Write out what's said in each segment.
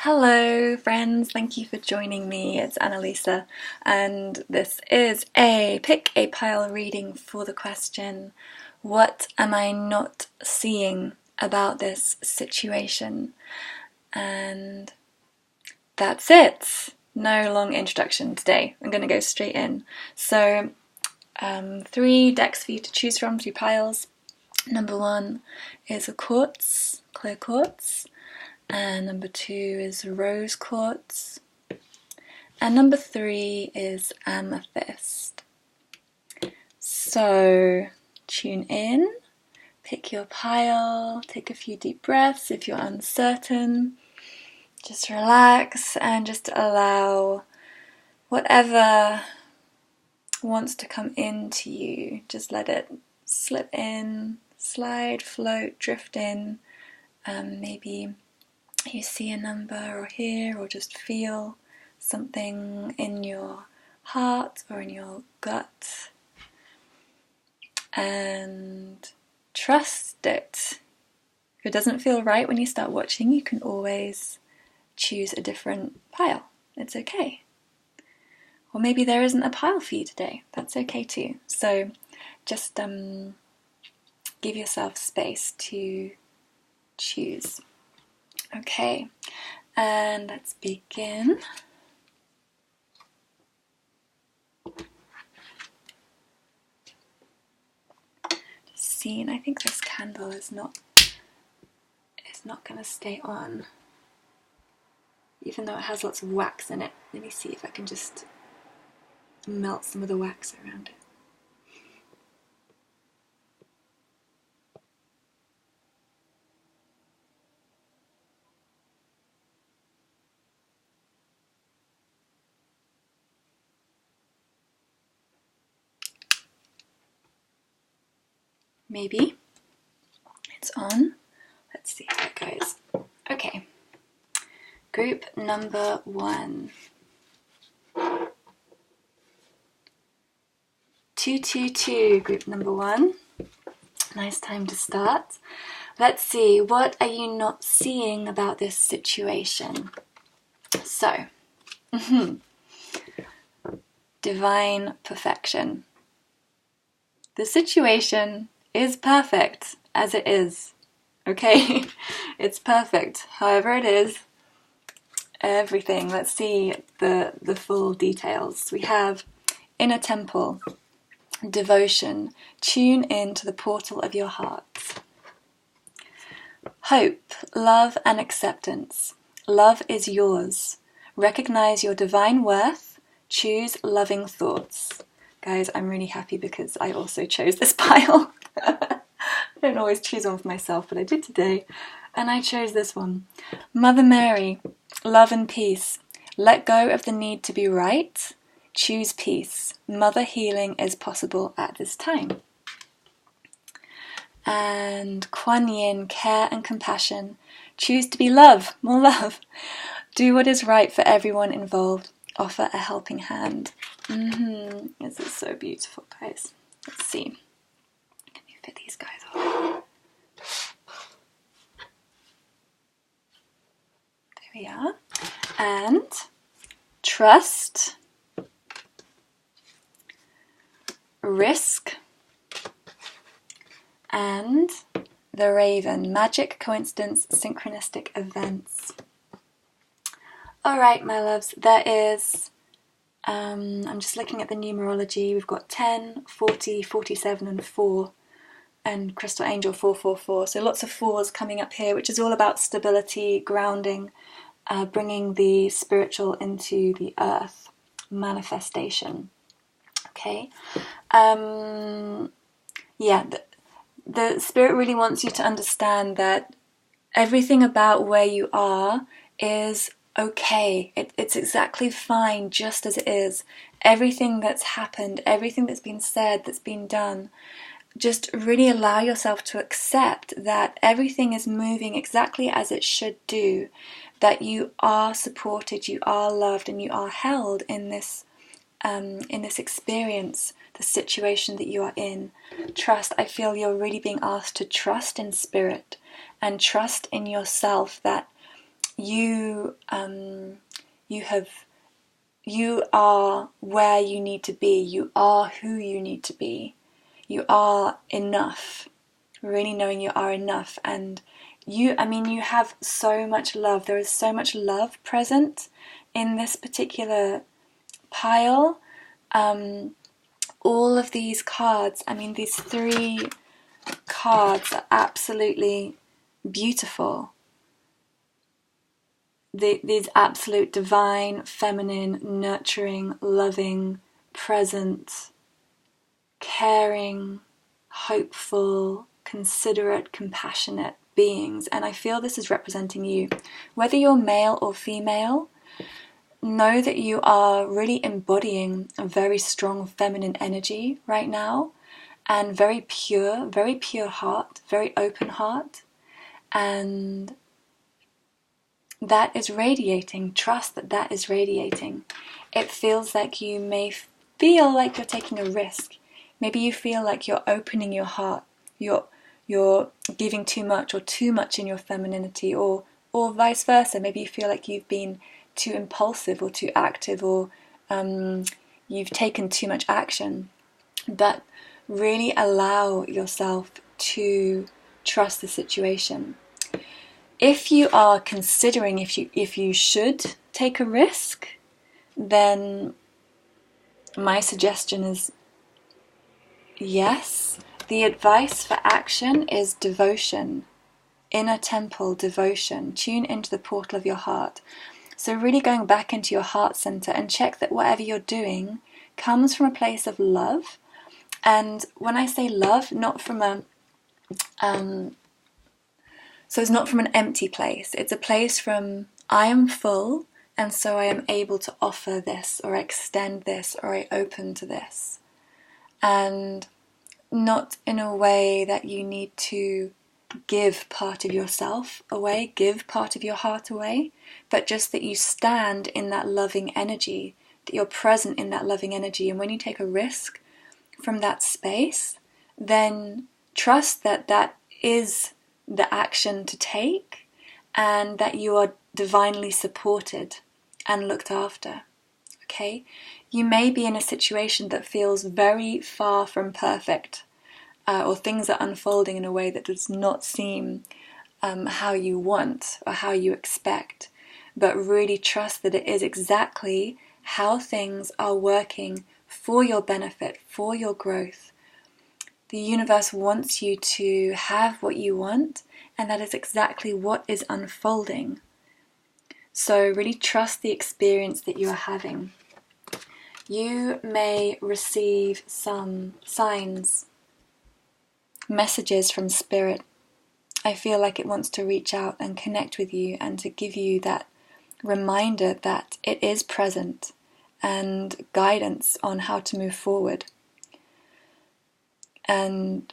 Hello friends, thank you for joining me. It's Annalisa and this is a pick a pile reading for the question, what am I not seeing about this situation? And that's it. No long introduction today. I'm going to go straight in. So 3 decks for you to choose from, 3 piles. Number 1 is a quartz, clear quartz. And number 2 is rose quartz. And number 3 is amethyst. So tune in, pick your pile, take a few deep breaths if you're uncertain. Just relax and just allow whatever wants to come into you. Just let it slip in, slide, float, drift in. Maybe you see a number or hear or just feel something in your heart or in your gut, and trust it. If it doesn't feel right when you start watching, you can always choose a different pile. It's okay. Or maybe there isn't a pile for you today. That's okay too. So just give yourself space to choose. Okay, and let's begin. Just seeing, I think this candle is not going to stay on, even though it has lots of wax in it. Let me see if I can just melt some of the wax around it. Maybe it's on. Let's see how it goes. Okay, group number 1. 222, group number 1. Nice time to start. Let's see, what are you not seeing about this situation? So, divine perfection. The situation is perfect as it is, okay? It's perfect, however it is, everything. Let's see the full details. We have inner temple, devotion, tune in to the portal of your heart. Hope, love and acceptance. Love is yours. Recognize your divine worth. Choose loving thoughts. Guys, I'm really happy because I also chose this pile. I don't always choose one for myself, but I did today, and I chose this one. Mother Mary, love and peace. Let go of the need to be right. Choose peace. Mother healing is possible at this time. And Kuan Yin, care and compassion. Choose to be love, more love. Do what is right for everyone involved. Offer a helping hand. This is so beautiful, guys. Let's see. Can you fit these guys on? There we are. And trust, risk, and the raven. Magic, coincidence, synchronistic events. Alright, my loves, there is, I'm just looking at the numerology. We've got 10, 40, 47 and 4, and Crystal Angel 444. So lots of 4s coming up here, which is all about stability, grounding, bringing the spiritual into the earth, manifestation. Okay, yeah, the spirit really wants you to understand that everything about where you are is okay. It's exactly fine just as it is. Everything that's happened, everything that's been said, that's been done, just really allow yourself to accept that everything is moving exactly as it should do, that you are supported, you are loved, and you are held in this experience, the situation that you are in. Trust. I feel you're really being asked to trust in spirit and trust in yourself, that you are where you need to be. You are who you need to be. You are enough. Really knowing you are enough. And you have so much love. There is so much love present in this particular pile. All of these cards, these 3 cards are absolutely beautiful. These absolute divine, feminine, nurturing, loving, present, caring, hopeful, considerate, compassionate beings. And I feel this is representing you. Whether you're male or female, know that you are really embodying a very strong feminine energy right now, and very pure heart, very open heart. And that is radiating. Trust that is radiating. It feels like you may feel like you're taking a risk. Maybe you feel like you're opening your heart. You're giving too much, or too much in your femininity, or vice versa. Maybe you feel like you've been too impulsive or too active, or you've taken too much action. But really allow yourself to trust the situation. If you are considering if you should take a risk, then my suggestion is yes. The advice for action is devotion, inner temple devotion. Tune into the portal of your heart. So really going back into your heart center and check that whatever you're doing comes from a place of love. And when I say love, not from so it's not from an empty place. It's a place from, I am full, and so I am able to offer this, or I extend this, or I open to this. And not in a way that you need to give part of yourself away, give part of your heart away, but just that you stand in that loving energy, that you're present in that loving energy. And when you take a risk from that space, then trust that that is the action to take, and that you are divinely supported and looked after. Okay? You may be in a situation that feels very far from perfect, or things are unfolding in a way that does not seem how you want or how you expect, but really trust that it is exactly how things are working for your benefit, for your growth. The universe wants you to have what you want, and that is exactly what is unfolding. So really trust the experience that you are having. You may receive some signs, messages from Spirit. I feel like it wants to reach out and connect with you, and to give you that reminder that it is present, and guidance on how to move forward. And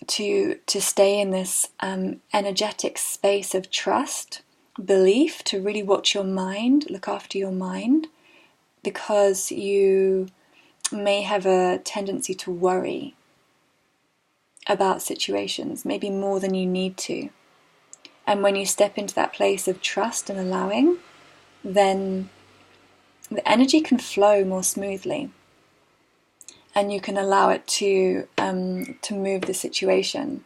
to stay in this energetic space of trust, belief, to really watch your mind, look after your mind, because you may have a tendency to worry about situations, maybe more than you need to. And when you step into that place of trust and allowing, then the energy can flow more smoothly. And you can allow it to move the situation,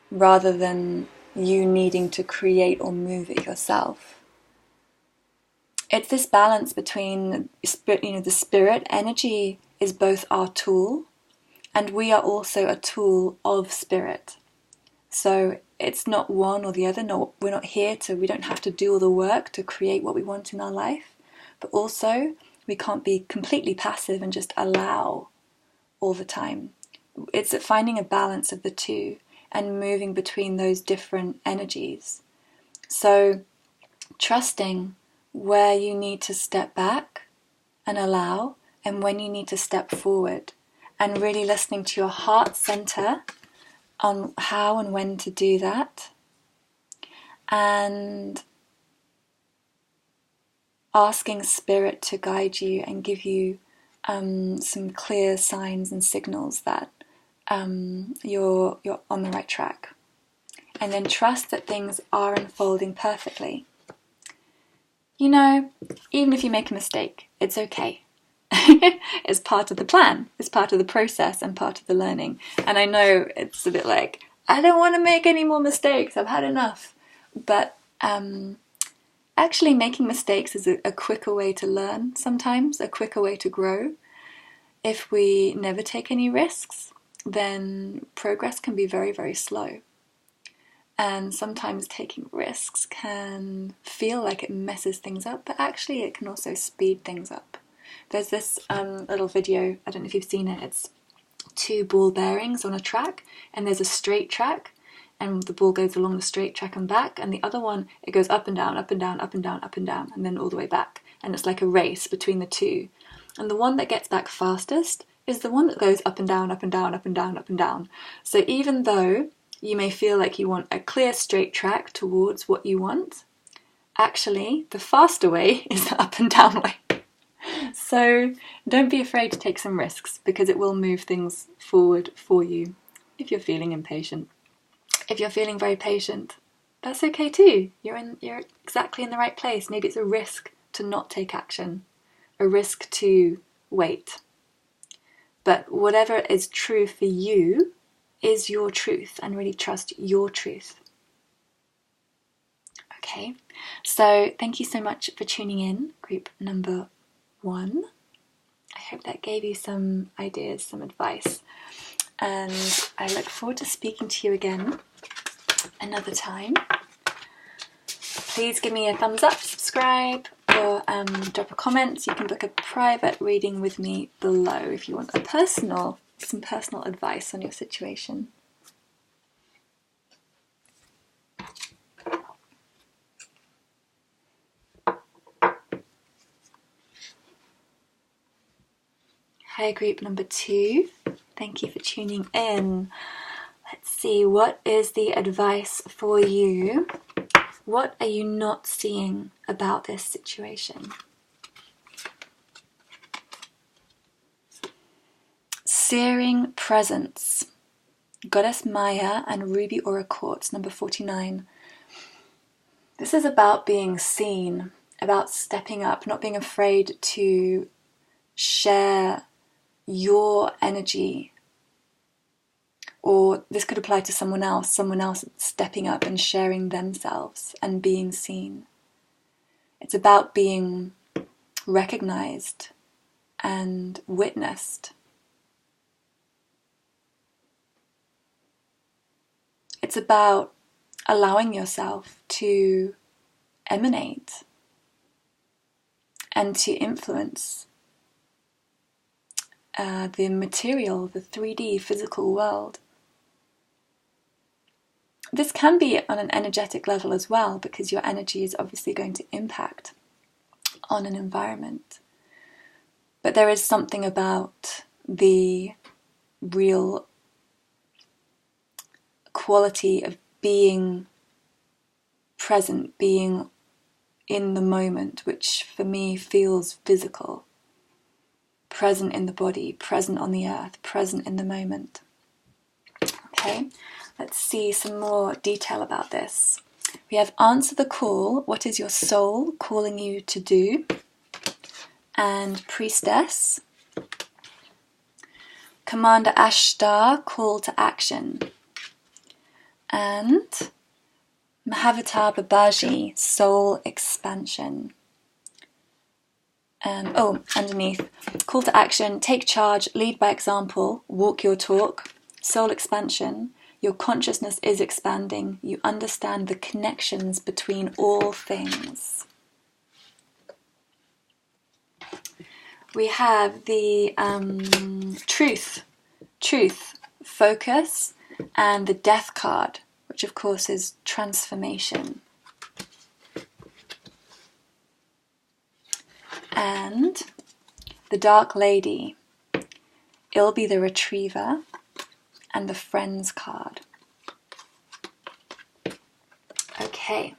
rather than you needing to create or move it yourself. It's this balance between the spirit energy is both our tool, and we are also a tool of Spirit. So it's not one or the other. No, we don't have to do all the work to create what we want in our life, but also we can't be completely passive and just allow all the time. It's finding a balance of the two and moving between those different energies. So trusting where you need to step back and allow, and when you need to step forward, and really listening to your heart center on how and when to do that, and asking Spirit to guide you and give you some clear signs and signals that you're on the right track. And then trust that things are unfolding perfectly. you know, even if you make a mistake, it's okay. It's part of the plan, it's part of the process and part of the learning. And I know it's a bit like, I don't want to make any more mistakes, I've had enough. But actually making mistakes is a quicker way to learn sometimes, a quicker way to grow. If we never take any risks, then progress can be very, very slow. And sometimes taking risks can feel like it messes things up, but actually it can also speed things up. There's this little video, I don't know if you've seen it, it's 2 ball bearings on a track, and there's a straight track, and the ball goes along the straight track and back, and the other one, it goes up and down, up and down, up and down, up and down, and then all the way back. And it's like a race between the two. And the one that gets back fastest is the one that goes up and down, up and down, up and down, up and down. So even though you may feel like you want a clear straight track towards what you want, actually the faster way is the up and down way. So don't be afraid to take some risks, because it will move things forward for you if you're feeling impatient. If you're feeling very patient, that's okay too. You're exactly in the right place. Maybe it's a risk to not take action, a risk to wait. But whatever is true for you is your truth, and really trust your truth. Okay, so thank you so much for tuning in, group number 1. I hope that gave you some ideas, some advice, and I look forward to speaking to you again another time. Please give me a thumbs up, subscribe, or drop a comment. You can book a private reading with me below if you want some personal advice on your situation. Hi, group number 2. Thank you for tuning in. Let's see, what is the advice for you? What are you not seeing about this situation? Searing Presence. Goddess Maya and Ruby Aura Quartz, number 49. This is about being seen, about stepping up, not being afraid to share your energy. Or this could apply to someone else stepping up and sharing themselves and being seen. It's about being recognized and witnessed. It's about allowing yourself to emanate and to influence the material, the 3D physical world. This can be on an energetic level as well, because your energy is obviously going to impact on an environment. But there is something about the real quality of being present, being in the moment, which for me feels physical. Present in the body, present on the earth, present in the moment. Okay, let's see some more detail about this. We have Answer the Call. What is your soul calling you to do? And Priestess. Commander Ashtar, Call to Action. And Mahavatar Babaji, Soul Expansion. Underneath, Call to Action, Take Charge, Lead by Example, Walk Your Talk. Soul Expansion, your consciousness is expanding. You understand the connections between all things. We have the Truth, Focus, and the Death card, which of course is Transformation. And the Dark Lady, It'll be the Retriever, and the Friends card. Okay.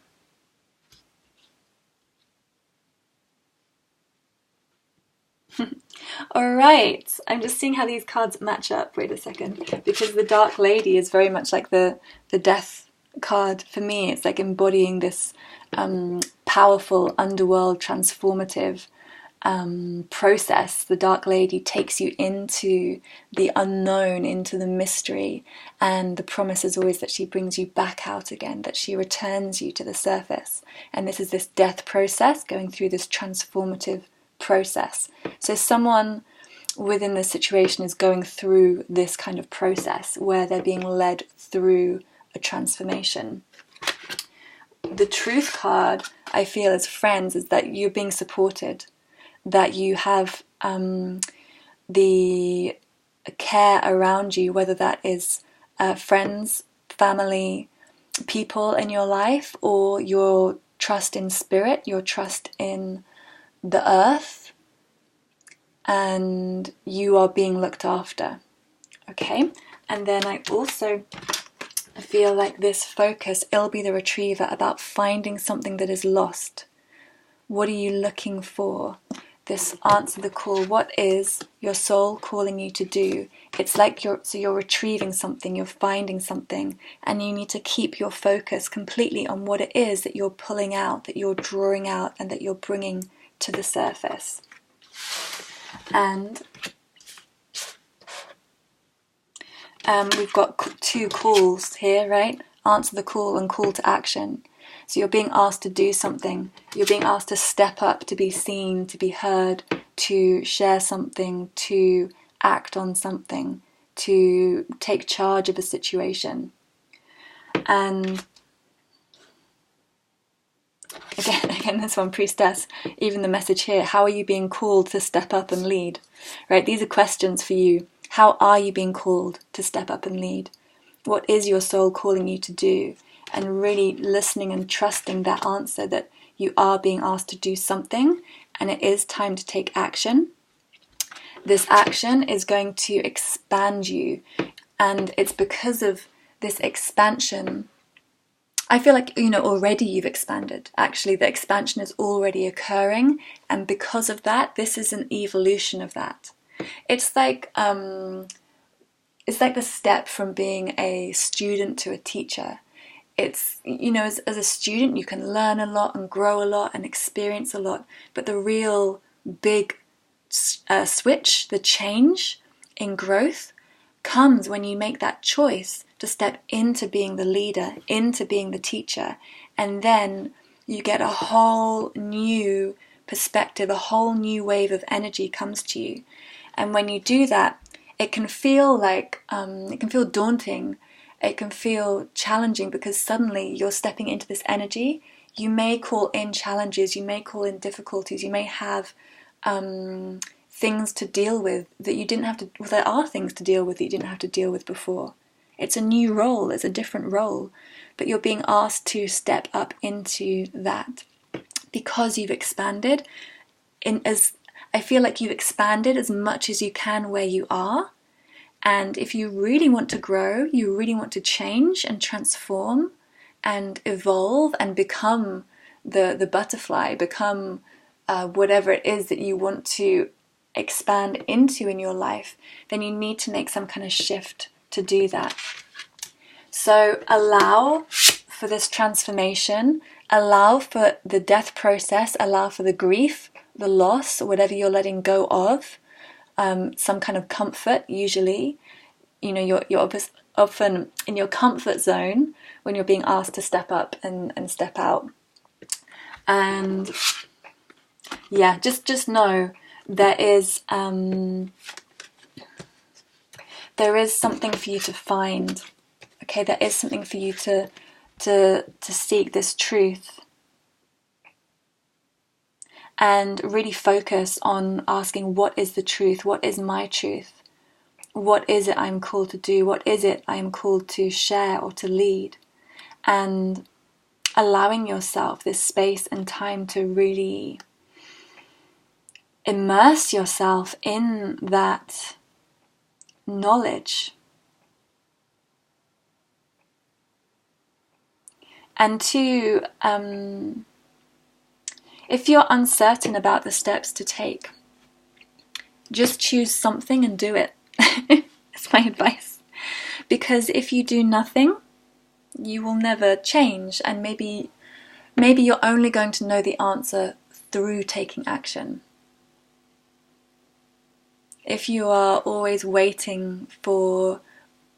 Alright, I'm just seeing how these cards match up. Wait a second. Because the Dark Lady is very much like the Death card for me. It's like embodying this powerful underworld transformative process. The Dark Lady takes you into the unknown, into the mystery, and the promise is always that she brings you back out again, that she returns you to the surface. And this is this death process, going through this transformative process. So someone within the situation is going through this kind of process where they're being led through a transformation. The Truth card, I feel, as friends, is that you're being supported, that you have the care around you, whether that is friends, family, people in your life, or your trust in spirit, your trust in the earth, and you are being looked after. Okay? And then I also feel like this focus, it'll be the Retriever, about finding something that is lost. What are you looking for? This answer the call. What is your soul calling you to do? It's like you're retrieving something, you're finding something, and you need to keep your focus completely on what it is that you're pulling out, that you're drawing out, and that you're bringing to the surface. And we've got two calls here, right? Answer the call and call to action. So you're being asked to do something. You're being asked to step up, to be seen, to be heard, to share something, to act on something, to take charge of a situation. And again, this one, Priestess, even the message here, how are you being called to step up and lead? Right? These are questions for you. How are you being called to step up and lead? What is your soul calling you to do? And really listening and trusting that answer, that you are being asked to do something and it is time to take action. This action is going to expand you, and it's because of this expansion. I feel like, already you've expanded. Actually, the expansion is already occurring, and because of that, this is an evolution of that. It's like the step from being a student to a teacher. It's, as a student, you can learn a lot and grow a lot and experience a lot, but the real big switch, the change in growth, comes when you make that choice to step into being the leader, into being the teacher, and then you get a whole new perspective, a whole new wave of energy comes to you. And when you do that, it can feel like, it can feel daunting, it can feel challenging, because suddenly you're stepping into this energy. You may call in challenges, you may call in difficulties, you may have things to deal with that you didn't have to, well, there are things to deal with that you didn't have to deal with before. It's a new role, it's a different role, but you're being asked to step up into that because you've expanded. I feel like you've expanded as much as you can where you are. And if you really want to grow, you really want to change and transform and evolve and become the butterfly, become whatever it is that you want to expand into in your life, then you need to make some kind of shift to do that. So allow for this transformation, allow for the death process, allow for the grief, the loss, whatever you're letting go of. Some kind of comfort, usually. You're often in your comfort zone when you're being asked to step up and step out. And yeah, just know there is something for you to find. Okay, there is something for you to seek, this truth. And really focus on asking, what is the truth? What is my truth? What is it I'm called to do? What is it I am called to share or to lead? And allowing yourself this space and time to really immerse yourself in that knowledge. And to if you're uncertain about the steps to take, just choose something and do it. That's my advice. Because if you do nothing, you will never change. And maybe maybe you're only going to know the answer through taking action. If you are always waiting for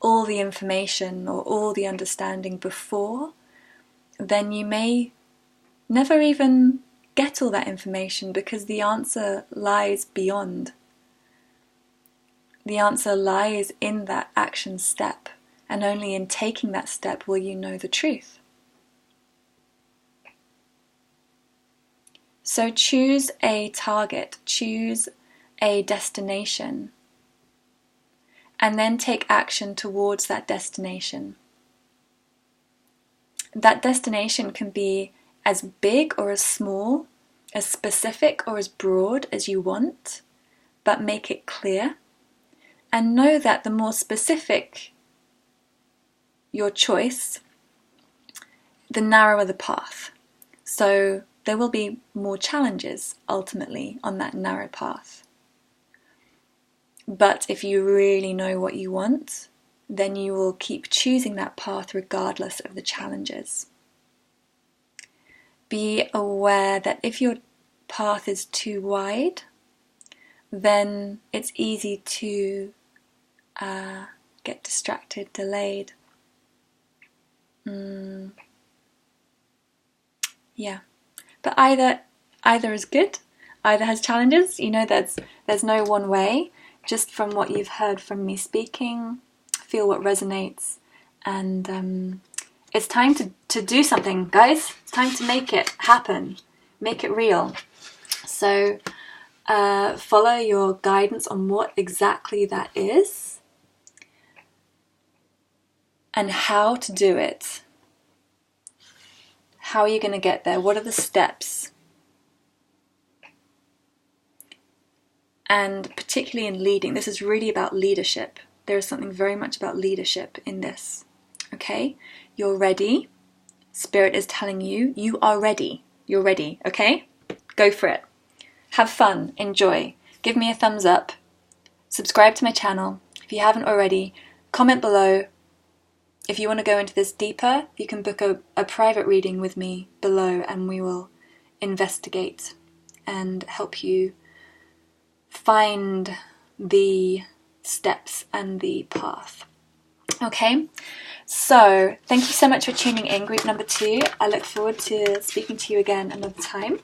all the information or all the understanding before, then you may never even get all that information, because the answer lies beyond. The answer lies in that action step, and only in taking that step will you know the truth. So choose a target, choose a destination, and then take action towards that destination. That destination can be as big or as small, as specific or as broad as you want, but make it clear. And know that the more specific your choice, the narrower the path. So there will be more challenges ultimately on that narrow path. But if you really know what you want, then you will keep choosing that path regardless of the challenges. Be aware that if your path is too wide, then it's easy to get distracted, delayed. Yeah, but either is good, either has challenges. You know, there's no one way. Just from what you've heard from me speaking, feel what resonates, and it's time to do something, guys. It's time to make it happen, make it real. So follow your guidance on what exactly that is and how to do it. How are you going to get there? What are the steps? And particularly in leading, this is really about leadership. There is something very much about leadership in this. Okay? You're ready. Spirit is telling you, you are ready. You're ready, okay? Go for it. Have fun. Enjoy. Give me a thumbs up. Subscribe to my channel. If you haven't already, comment below. If you want to go into this deeper, you can book a private reading with me below, and we will investigate and help you find the steps and the path. Okay, so thank you so much for tuning in, group number 2. I look forward to speaking to you again another time,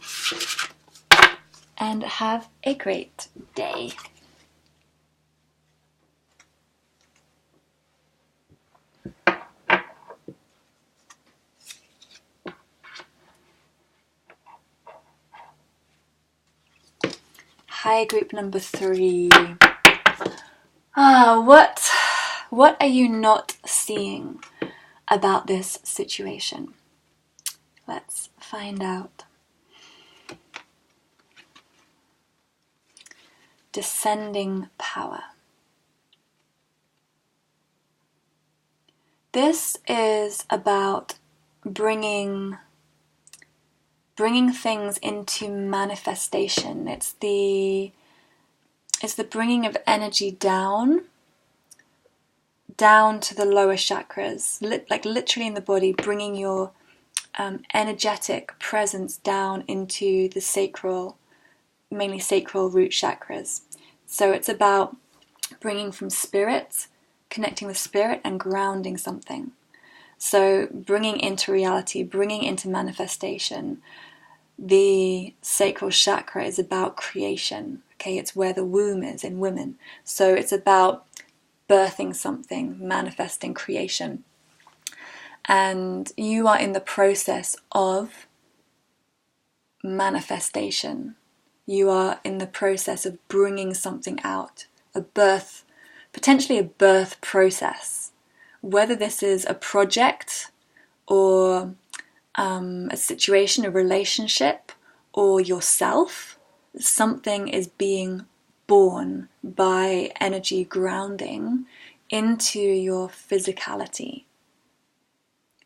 and have a great day. Hi, group number 3. What are you not seeing about this situation? Let's find out. Descending power. This is about bringing things into manifestation. It's the bringing of energy down to the lower chakras, like literally in the body, bringing your energetic presence down into the sacral, mainly sacral root chakras. So it's about bringing from spirit, connecting with spirit, and grounding something. So bringing into reality, bringing into manifestation. The sacral chakra is about creation. Okay, it's where the womb is in women. So it's about birthing something, manifesting creation. And you are in the process of manifestation. You are in the process of bringing something out, a birth, potentially a birth process. Whether this is a project or a situation, a relationship, or yourself, something is being born by energy grounding into your physicality.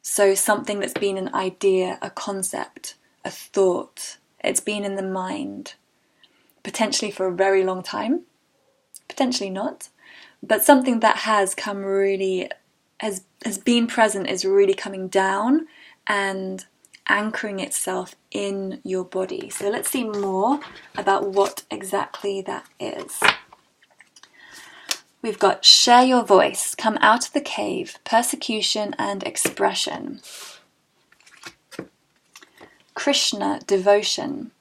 So something that's been an idea, a concept, a thought, it's been in the mind, potentially for a very long time, potentially not, but something that has come really, has been present, is really coming down and anchoring itself in your body. So let's see more about what exactly that is. We've got share your voice, come out of the cave, persecution and expression. Krishna, devotion.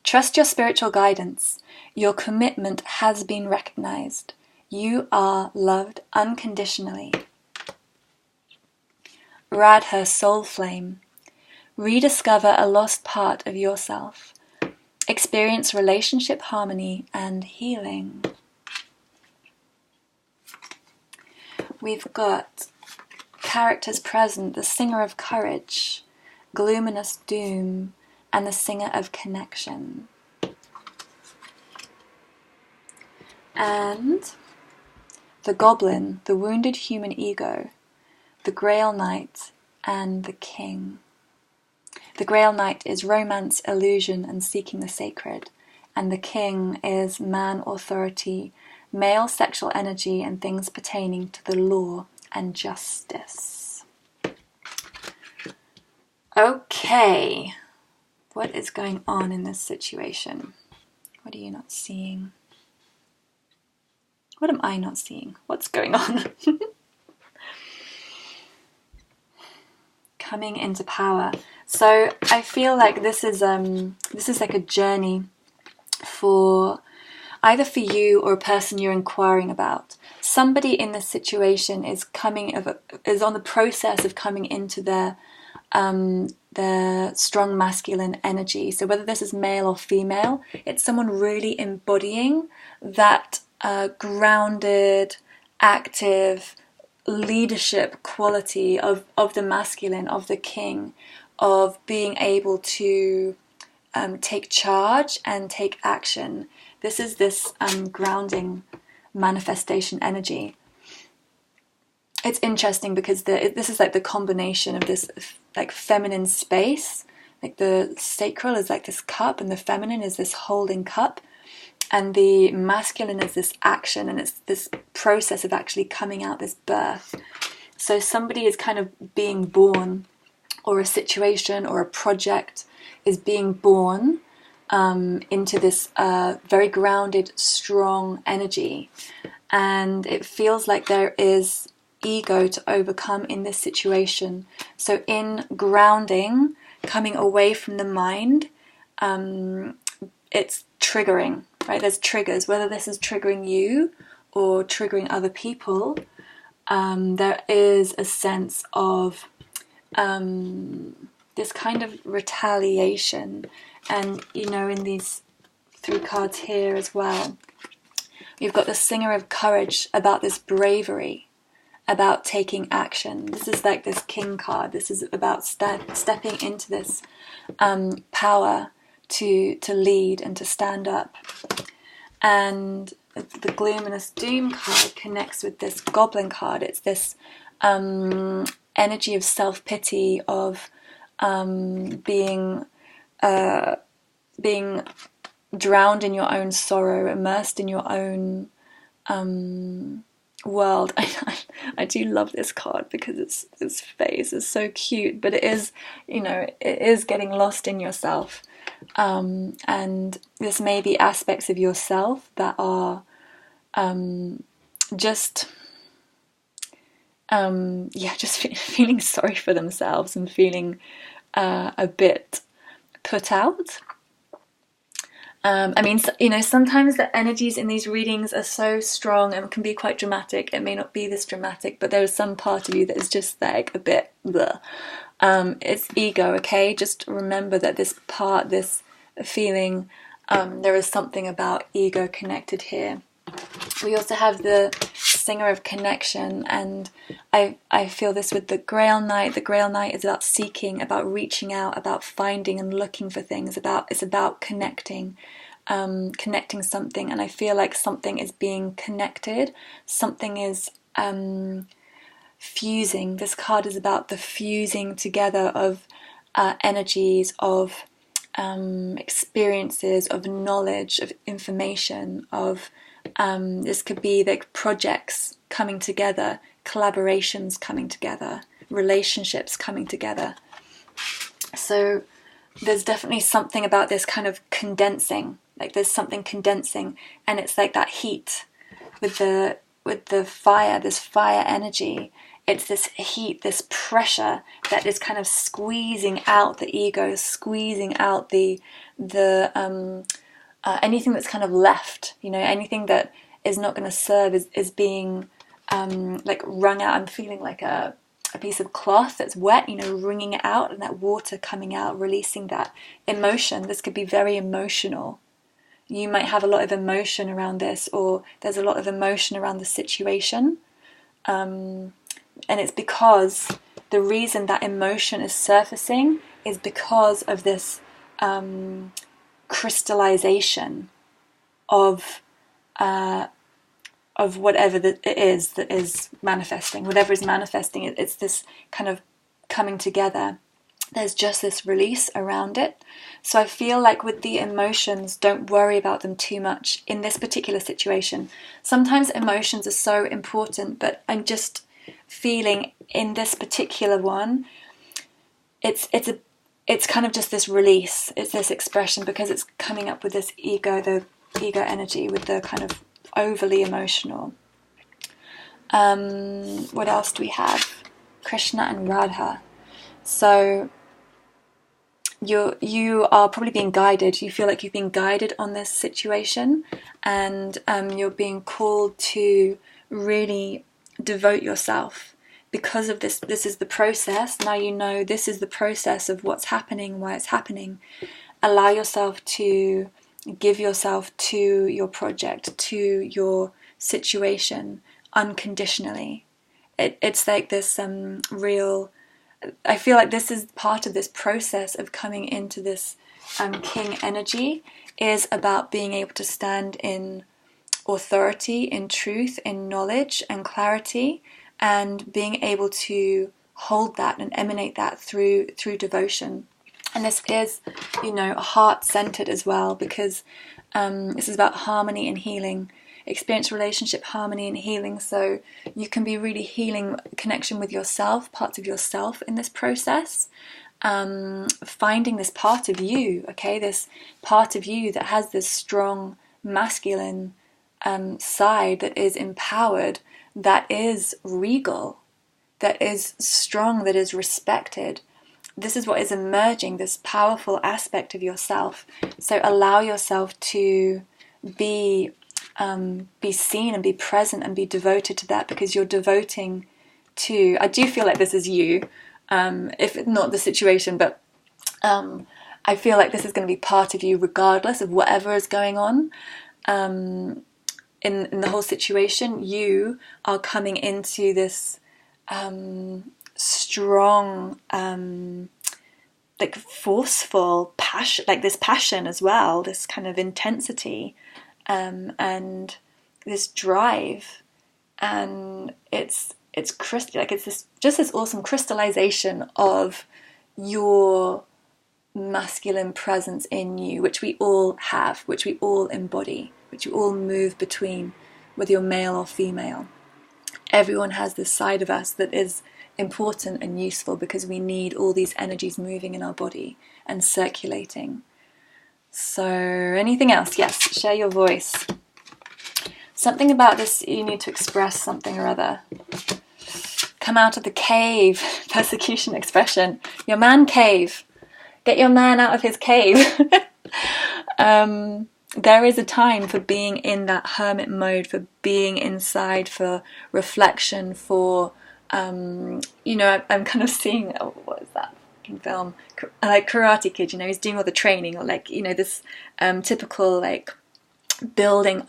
Trust your spiritual guidance. Your commitment has been recognized. You are loved unconditionally. Radha, soul flame. Rediscover a lost part of yourself. Experience relationship harmony and healing. We've got characters present, the singer of courage, gloominous doom, and the singer of connection. And the goblin, the wounded human ego, the Grail Knight, and the king. The Grail Knight is romance, illusion, and seeking the sacred, and the king is man authority, male sexual energy, and things pertaining to the law and justice. Okay, what is going on in this situation? What are you not seeing? What am I not seeing? What's going on? Coming into power. So I feel like this is like a journey for either for you or a person you're inquiring about. Somebody in this situation is on the process of coming into their strong masculine energy. So whether this is male or female, it's someone really embodying that grounded, active leadership quality of the masculine, of the king, of being able to take charge and take action. This is this grounding manifestation energy. It's interesting because this is like the combination of this like feminine space, like the sacral is like this cup and the feminine is this holding cup, and the masculine is this action, and it's this process of actually coming out, this birth. So somebody is kind of being born, or a situation or a project is being born into this very grounded, strong energy. And it feels like there is ego to overcome in this situation. So in grounding, coming away from the mind, it's triggering, right? There's triggers, whether this is triggering you or triggering other people. There is a sense of this kind of retaliation. And, you know, in these 3 cards here as well, you've got the singer of courage, about this bravery, about taking action. This is like this king card. This is about stepping into this power to lead and to stand up. And the Gloominous Doom card connects with this Goblin card. It's this energy of self-pity, of being drowned in your own sorrow, immersed in your own world. I do love this card because its face is so cute, but it is, you know, it is getting lost in yourself. And this may be aspects of yourself that are just feeling sorry for themselves and feeling a bit put out. I mean, you know, sometimes the energies in these readings are so strong and can be quite dramatic. It may not be this dramatic, but there is some part of you that is just like a bit bleh. It's ego, okay? Just remember that this part, this feeling, there is something about ego connected here. We also have the singer of connection, and I feel this with the Grail Knight. The Grail Knight is about seeking, about reaching out, about finding and looking for things. It's about connecting, connecting something. And I feel like something is being connected. Something is fusing. This card is about the fusing together of energies, of experiences, of knowledge, of information, of this could be like projects coming together, collaborations coming together, relationships coming together. So there's definitely something about this kind of condensing, like there's something condensing, and it's like that heat with the fire, this fire energy. It's this heat, this pressure that is kind of squeezing out the ego, squeezing out the anything that's kind of left, anything that is not going to serve is being like wrung out. I'm feeling like a piece of cloth that's wet, wringing it out, and that water coming out, releasing that emotion. This could be very emotional. You might have a lot of emotion around this, or there's a lot of emotion around the situation. And it's because the reason that emotion is surfacing is because of this crystallization of whatever it is that is manifesting. Whatever is manifesting, it's this kind of coming together. There's just this release around it. So I feel like with the emotions, don't worry about them too much in this particular situation. Sometimes emotions are so important, but I'm just feeling in this particular one, it's kind of just this release. It's this expression because it's coming up with this ego, the ego energy, with the kind of overly emotional. What else do we have? Krishna and Radha. So you are probably being guided. You feel like you've been guided on this situation, and you're being called to really devote yourself because of this. This is the process. Now you know this is the process of what's happening, why it's happening. Allow yourself to give yourself to your project, to your situation unconditionally. It's like this real... I feel like this is part of this process of coming into this king energy, is about being able to stand in authority, in truth, in knowledge and clarity, and being able to hold that and emanate that through devotion. And this is, heart-centered as well, because this is about harmony and healing. Experience relationship harmony and healing, so you can be really healing connection with yourself, parts of yourself in this process, finding this part of you, okay, this part of you that has this strong masculine side, that is empowered, that is regal, that is strong, that is respected. This is what is emerging, this powerful aspect of yourself. So allow yourself to be seen and be present and be devoted to that, because you're devoting to... I do feel like this is you, if not the situation, but I feel like this is going to be part of you regardless of whatever is going on in the whole situation. You are coming into this strong, like forceful passion, like this passion as well, this kind of intensity, and this drive, and it's this awesome crystallization of your masculine presence in you, which we all have, which we all embody, which you all move between, whether you're male or female. Everyone has this side of us that is important and useful, because we need all these energies moving in our body and circulating. So anything else? Yes, share your voice. Something about this, you need to express something or other. Come out of the cave. Persecution expression. Your man cave. Get your man out of his cave. There is a time for being in that hermit mode, for being inside, for reflection, for, I'm kind of seeing, what is that film? Like Karate Kid, he's doing all the training, or like, this typical like building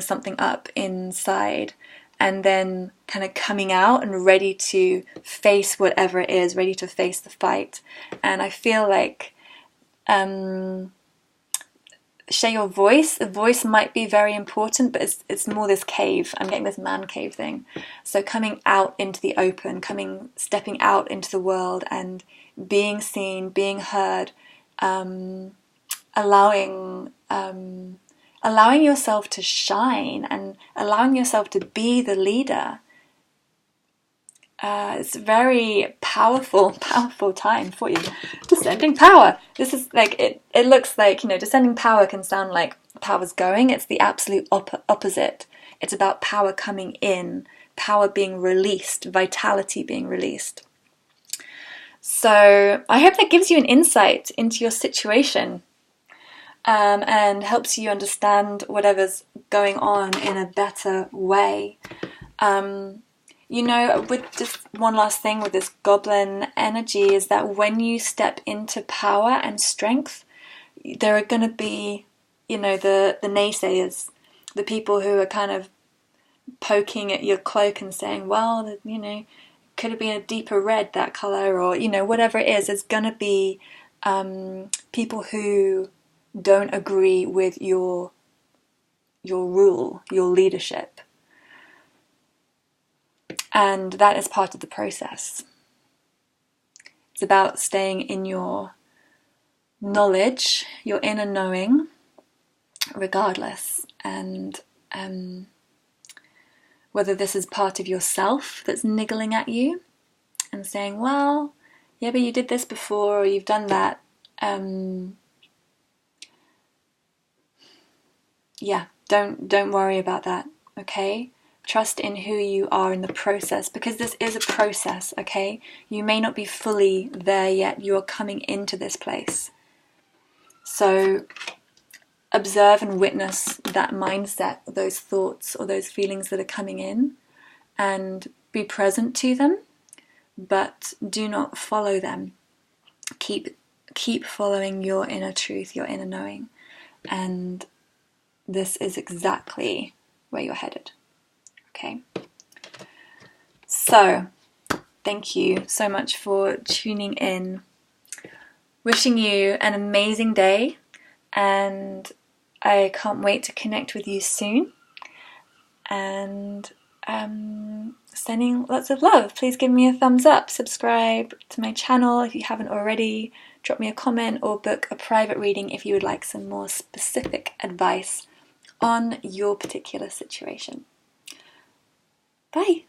something up inside, and then kind of coming out and ready to face whatever it is, ready to face the fight. And I feel like share your voice. The voice might be very important, but it's more this cave. I'm getting this man cave thing. So coming out into the open, stepping out into the world and being seen, being heard, allowing yourself to shine and allowing yourself to be the leader. It's a very powerful time for you. Descending power. This is like, it looks like, descending power can sound like power's going. It's the absolute opposite. It's about power coming in, power being released, vitality being released. So I hope that gives you an insight into your situation, and helps you understand whatever's going on in a better way. With just one last thing with this goblin energy is that when you step into power and strength, there are going to be, the naysayers, the people who are kind of poking at your cloak and saying, well, could have been a deeper red, that color, or, whatever it is. There's going to be people who don't agree with your rule, your leadership. And that is part of the process. It's about staying in your knowledge, your inner knowing, regardless. And whether this is part of yourself that's niggling at you and saying, well, yeah, but you did this before, or you've done that. Don't worry about that, okay? Trust in who you are in the process, because this is a process, okay? You may not be fully there yet. You are coming into this place. So observe and witness that mindset, those thoughts or those feelings that are coming in, and be present to them, but do not follow them. Keep following your inner truth, your inner knowing, and this is exactly where you're headed. Okay, so thank you so much for tuning in. Wishing you an amazing day, and I can't wait to connect with you soon. And sending lots of love. Please give me a thumbs up, subscribe to my channel if you haven't already, drop me a comment, or book a private reading if you would like some more specific advice on your particular situation. Bye.